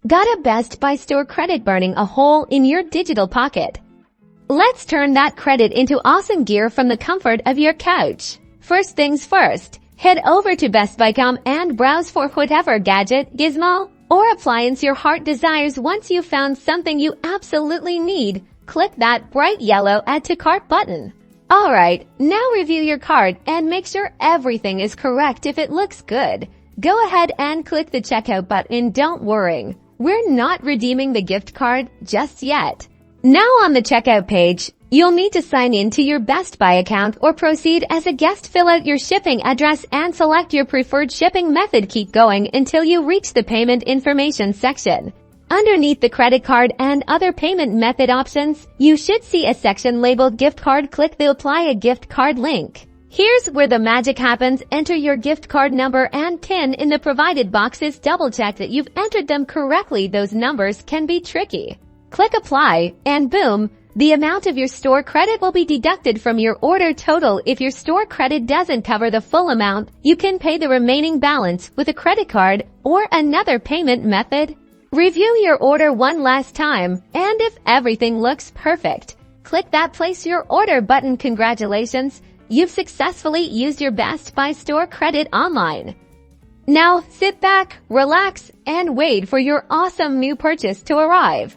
Got a Best Buy store credit burning a hole in your digital pocket? Let's turn that credit into awesome gear from the comfort of your couch. First things first, head over to BestBuy.com and browse for whatever gadget, gizmo, or appliance your heart desires. Once you've found something you absolutely need, click that bright yellow Add to Cart button. Alright, now review your cart and make sure everything is correct. If it looks good, go ahead and click the checkout button. Don't worry, we're not redeeming the gift card just yet. Now on the checkout page, you'll need to sign in to your Best Buy account or proceed as a guest. Fill out your shipping address and select your preferred shipping method. Keep going until you reach the payment information section. Underneath the credit card and other payment method options, you should see a section labeled gift card. Click the apply a gift card link. Here's where the magic happens. Enter your gift card number and PIN in the provided boxes. Double check that you've entered them correctly. Those numbers can be tricky. Click apply and boom, the amount of your store credit will be deducted from your order total. If your store credit doesn't cover the full amount, you can pay the remaining balance with a credit card or another payment method. Review your order one last time, and if everything looks perfect, click that place your order button. Congratulations, you've successfully used your Best Buy store credit online. Now sit back, relax, and wait for your awesome new purchase to arrive.